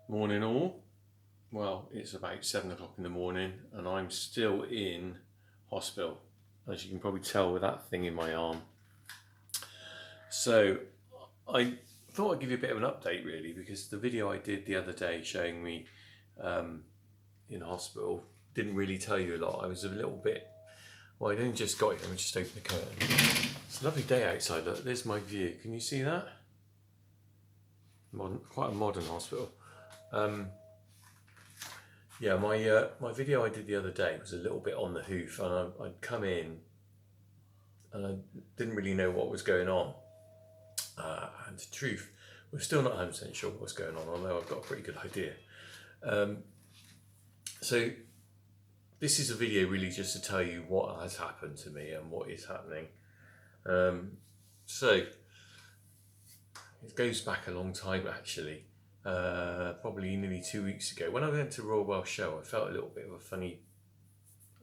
Morning all. Well, it's about 7 o'clock in the morning and I'm still in hospital, as you can probably tell with that thing in my arm. So I thought I'd give you a bit of an update really, because the video I did the other day showing me in hospital didn't really tell you a lot. I was a little bit, well, I only just got here, let me just open the curtain. It's a lovely day outside, look, there's my view. Can you see that? Quite a modern hospital. Yeah, my video I did the other day was a little bit on the hoof, and I'd come in and I didn't really know what was going on. And the truth, we're still not 100% sure what's going on, although I've got a pretty good idea. So this is a video really just to tell you what has happened to me and what is happening. So it goes back a long time actually. Probably nearly 2 weeks ago, when I went to Royal Welsh Show, I felt a little bit of a funny,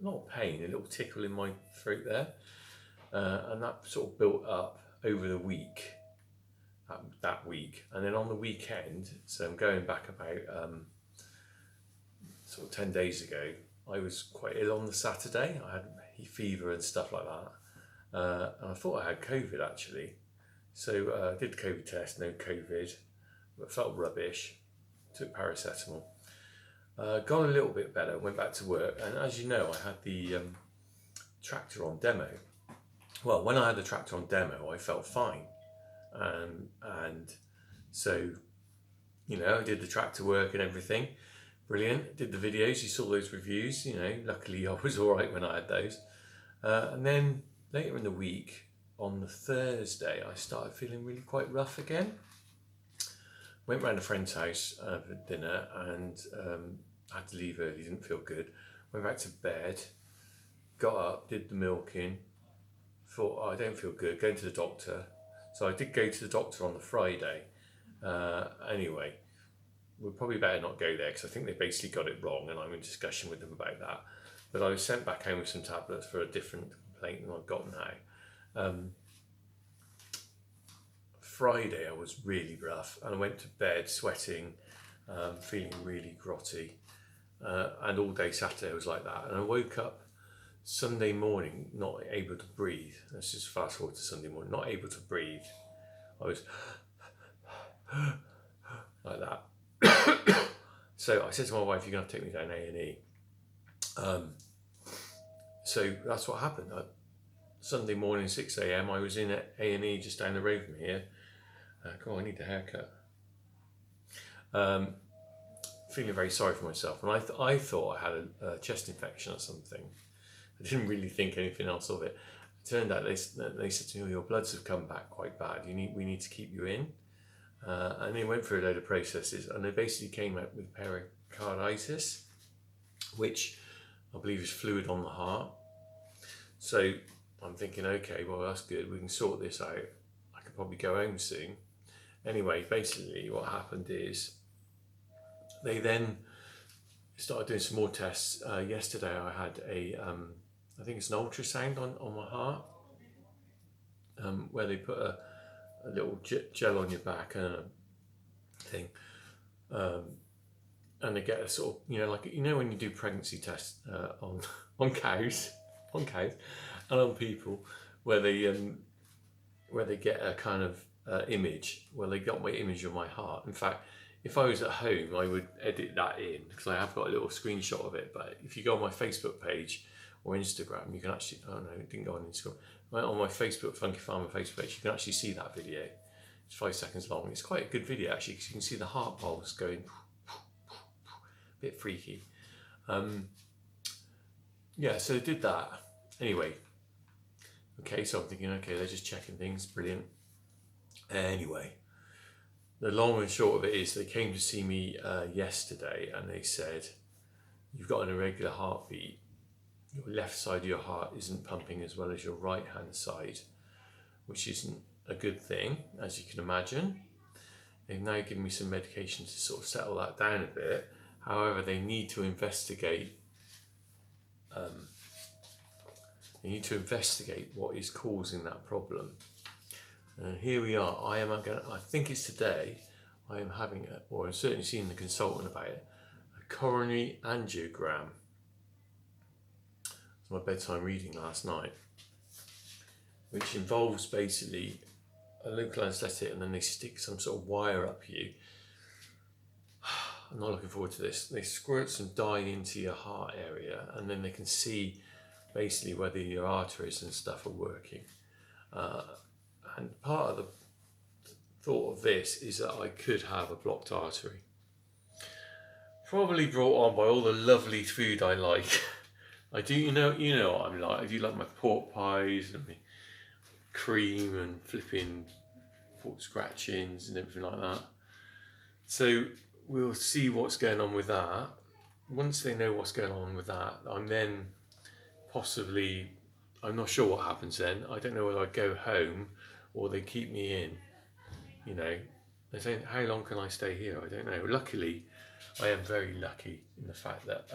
not pain, a little tickle in my throat there, and that sort of built up over the week, that week, and then on the weekend, so I'm going back about sort of 10 days ago, I was quite ill on the Saturday. I had fever and stuff like that, and I thought I had COVID actually, so I did the COVID test, no COVID. But felt rubbish, took paracetamol, got a little bit better, went back to work, and as you know, I had the tractor on demo. Well, when I had the tractor on demo, I felt fine, and so, you know, I did the tractor work and everything, brilliant, did the videos, you saw those reviews, you know, luckily I was alright when I had those, and then later in the week, on the Thursday, I started feeling really quite rough again. Went round a friend's house for dinner and had to leave early, didn't feel good. Went back to bed, got up, did the milking, thought, oh, I don't feel good, going to the doctor. So I did go to the doctor on the Friday. Anyway, we'll probably better not go there because I think they basically got it wrong and I'm in discussion with them about that. But I was sent back home with some tablets for a different complaint than I've got now. Friday I was really rough and I went to bed sweating, feeling really grotty, and all day Saturday I was like that, and I woke up Sunday morning not able to breathe. Let's just fast forward to Sunday morning, not able to breathe. I was like that. So I said to my wife, you're going to have to take me down A&E. So that's what happened. Sunday morning 6 a.m. I was in at A&E just down the road from here. God, I need a haircut. Feeling very sorry for myself, and I thought I had a chest infection or something. I didn't really think anything else of it. It turned out they said to me, oh, your bloods have come back quite bad. We need to keep you in. And they went through a load of processes, and they basically came out with pericarditis, which I believe is fluid on the heart. So I'm thinking, okay, well that's good. We can sort this out. I could probably go home soon. Anyway, basically what happened is they then started doing some more tests. Yesterday I had I think it's an ultrasound on my heart, where they put a little gel on your back and a thing, and they get a sort of, you know, like, you know when you do pregnancy tests on cows and on people, where they get a kind of image. Well, they got my image of my heart. In fact, if I was at home, I would edit that in because I have got a little screenshot of it. But if you go on my Facebook page or Instagram, you can actually, oh no, it didn't go on Instagram. On my Facebook, Funky Farmer Facebook page, you can actually see that video. It's 5 seconds long. It's quite a good video actually, because you can see the heart pulse going a bit freaky. Yeah, so they did that. Anyway, okay, so I'm thinking, okay, they're just checking things, brilliant. Anyway, the long and short of it is they came to see me yesterday and they said, you've got an irregular heartbeat. Your left side of your heart isn't pumping as well as your right hand side, which isn't a good thing, as you can imagine. They've now given me some medication to sort of settle that down a bit. However, they need to investigate what is causing that problem. And here we are. I think it's today. I am having, or I've certainly seen the consultant about it, a coronary angiogram. It's my bedtime reading last night, which involves basically a local anaesthetic and then they stick some sort of wire up you. I'm not looking forward to this. They squirt some dye into your heart area and then they can see basically whether your arteries and stuff are working. And part of the thought of this is that I could have a blocked artery. Probably brought on by all the lovely food I like. I do, you know what I'm like. I do like my pork pies and my cream and flipping pork scratchings and everything like that. So we'll see what's going on with that. Once they know what's going on with that, I'm then possibly, I'm not sure what happens then. I don't know whether I go home or they keep me in. You know, they say, how long can I stay here? I don't know. Luckily, I am very lucky in the fact that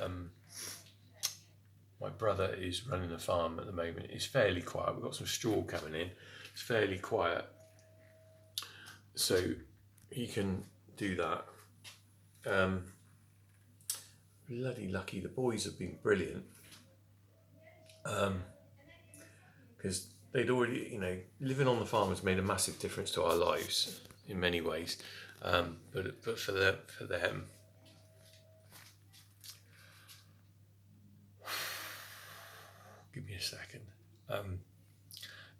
my brother is running a farm at the moment. It's fairly quiet. We've got some straw coming in. It's fairly quiet. So he can do that. Bloody lucky. The boys have been brilliant. Because they'd already, you know, living on the farm has made a massive difference to our lives in many ways. But for them, give me a second.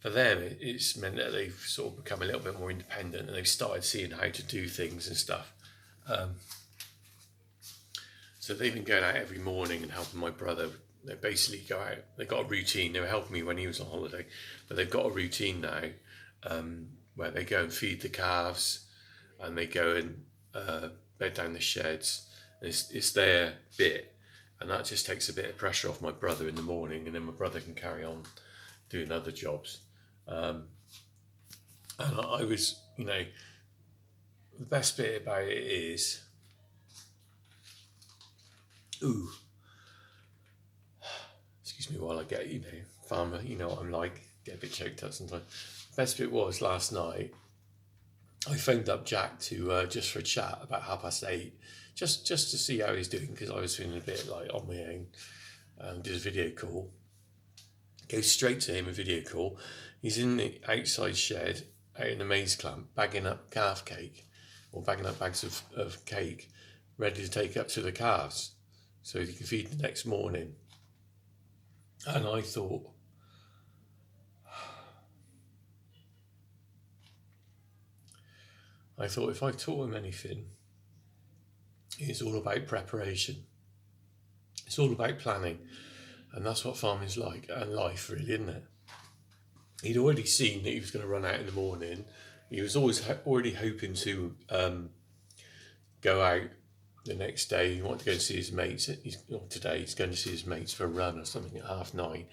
For them, it's meant that they've sort of become a little bit more independent and they've started seeing how to do things and stuff. So they've been going out every morning and helping my brother. They basically go out. They've got a routine. They were helping me when he was on holiday, but they've got a routine now where they go and feed the calves and they go and bed down the sheds. It's their bit, and that just takes a bit of pressure off my brother in the morning, and then my brother can carry on doing other jobs. And I was, you know, the best bit about it is, excuse me while I get, you know, farmer, you know what I'm like, get a bit choked up sometimes. The best bit was last night, I phoned up Jack to just for a chat about 8:30, just to see how he's doing, because I was feeling a bit like on my own. Did a video call. Go straight to him, a video call. He's in the outside shed, out in the maize clump, bagging up calf cake, or bagging up bags of cake, ready to take up to the calves, so he can feed the next morning. And I thought, if I've taught him anything, it's all about preparation. It's all about planning. And that's what farming's like, and life really, isn't it? He'd already seen that he was going to run out in the morning. He was already hoping to go out the next day. He wanted to go and see his mates. Today he's going to see his mates for a run or something at 9:30.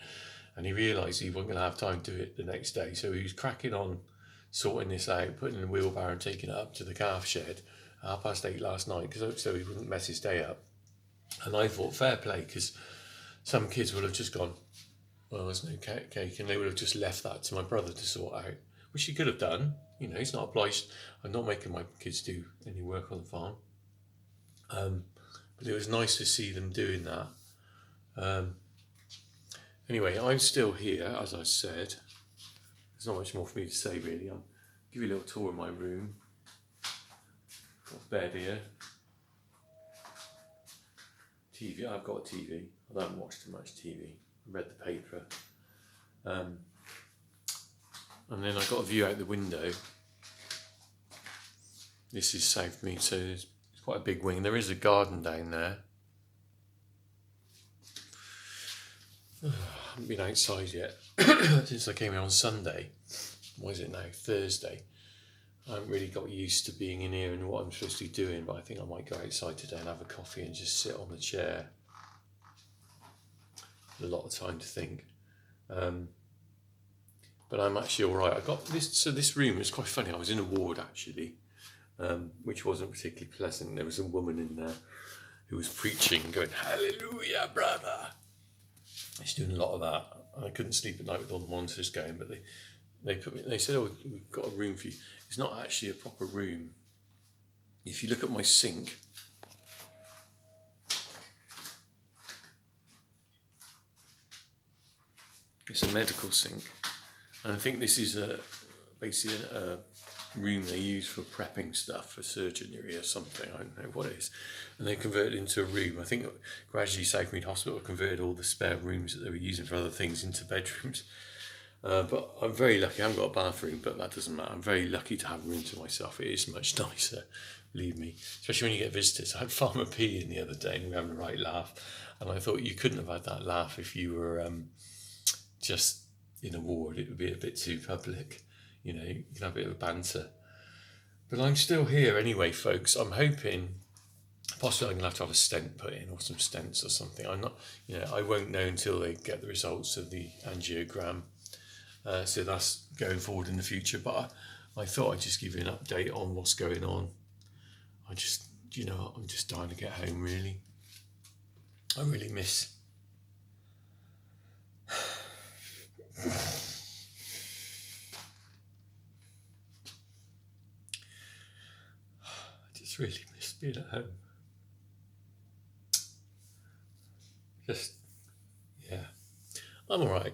And he realised he wasn't going to have time to do it the next day. So he was cracking on, sorting this out, putting it in a wheelbarrow and taking it up to the calf shed at 8:30 last night, so he wouldn't mess his day up. And I thought, fair play, because some kids would have just gone, well, there's no cake, and they would have just left that to my brother to sort out, which he could have done. You know, he's not obliged. I'm not making my kids do any work on the farm. But it was nice to see them doing that. Anyway, I'm still here, as I said. There's not much more for me to say, really. I'll give you a little tour of my room. Got a bed here. TV, I've got a TV. I don't watch too much TV. I read the paper. And then I've got a view out the window. This is South Mead, so it's quite a big wing. There is a garden down there. I haven't been outside yet since I came here on Sunday. What is it now? Thursday. I haven't really got used to being in here and what I'm supposed to be doing, but I think I might go outside today and have a coffee and just sit on the chair. A lot of time to think. But I'm actually all right. I got this. So this room is quite funny. I was in a ward actually, which wasn't particularly pleasant. There was a woman in there who was preaching, going, "Hallelujah, brother." She's doing a lot of that. I couldn't sleep at night with all the monitors going, but they put me. They said, "Oh, we've got a room for you." It's not actually a proper room. if you look at my sink, it's a medical sink, and I think this is basically a room they use for prepping stuff for surgery or something. I don't know what it is, and they converted it into a room. I think gradually Southmead Hospital converted all the spare rooms that they were using for other things into bedrooms. But I'm very lucky. I haven't got a bathroom, but that doesn't matter. I'm very lucky to have a room to myself. It is much nicer, believe me, especially when you get visitors. I had Farmer P in the other day and we were having a right laugh, and I thought you couldn't have had that laugh if you were just in a ward. It would be a bit too public. You know, you can have a bit of banter. But I'm still here anyway, folks. I'm hoping possibly I'm going to have a stent put in or some stents or something. I'm not, I won't know until they get the results of the angiogram. So that's going forward in the future. But I thought I'd just give you an update on what's going on. I'm just dying to get home, really. I really miss... really miss being at home. I'm alright.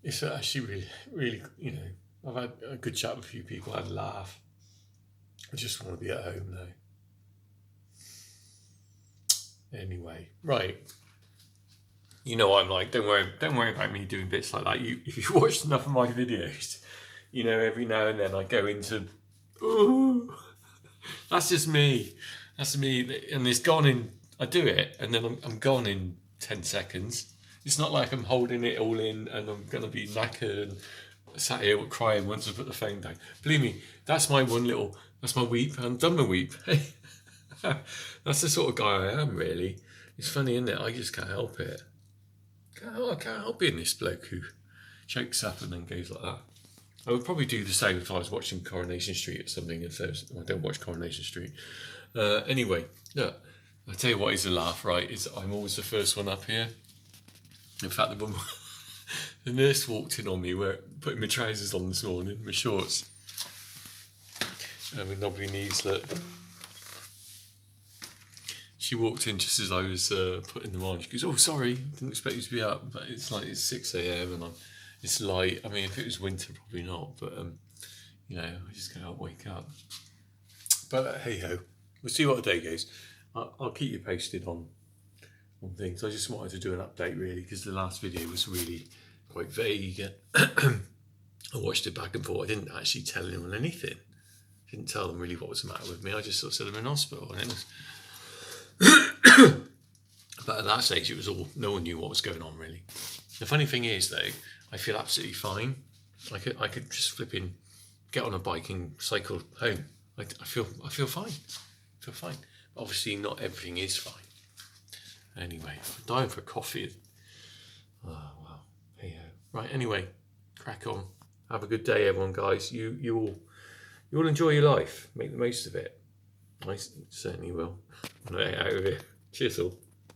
It's actually really, I've had a good chat with a few people, I had a laugh. I just want to be at home now. Anyway, right. You know what I'm like, don't worry about me doing bits like that. If you watched enough of my videos, every now and then I go into, ooh, that's just me. That's me. And it's gone in, I do it, and then I'm gone in 10 seconds. It's not like I'm holding it all in and I'm going to be knackered and sat here crying once I put the phone down. Believe me, that's my weep. I'm done my weep. That's the sort of guy I am, really. It's funny, isn't it? I just can't help it. I can't help being this bloke who chokes up and then goes like that. I would probably do the same if I was watching Coronation Street or something. I don't watch Coronation Street. Anyway, look, I'll tell you what is a laugh, right? Is I'm always the first one up here. In fact, the nurse walked in on me putting my trousers on this morning, my shorts. With knobbly knees, look. She walked in just as I was putting them on. She goes, "Oh, sorry, didn't expect you to be up." But it's 6 a.m. and it's light. I mean, if it was winter, probably not. But I just can't wake up. But hey ho, we'll see what the day goes. I'll keep you posted on things. I just wanted to do an update really because the last video was really quite vague. I watched it back and forth. I didn't actually tell anyone anything. I didn't tell them really what was the matter with me. I just sort of said I'm in hospital, and it was. But at that stage, it was all, no one knew what was going on really. The funny thing is though, I feel absolutely fine. I could just flipping get on a bike and cycle home. I feel fine. I feel fine. Obviously, not everything is fine. Anyway, I'm dying for coffee. Oh well, hey ho. Right. Anyway, crack on. Have a good day, everyone, guys. You all enjoy your life. Make the most of it. I certainly will. When I get out of here. Cheers all.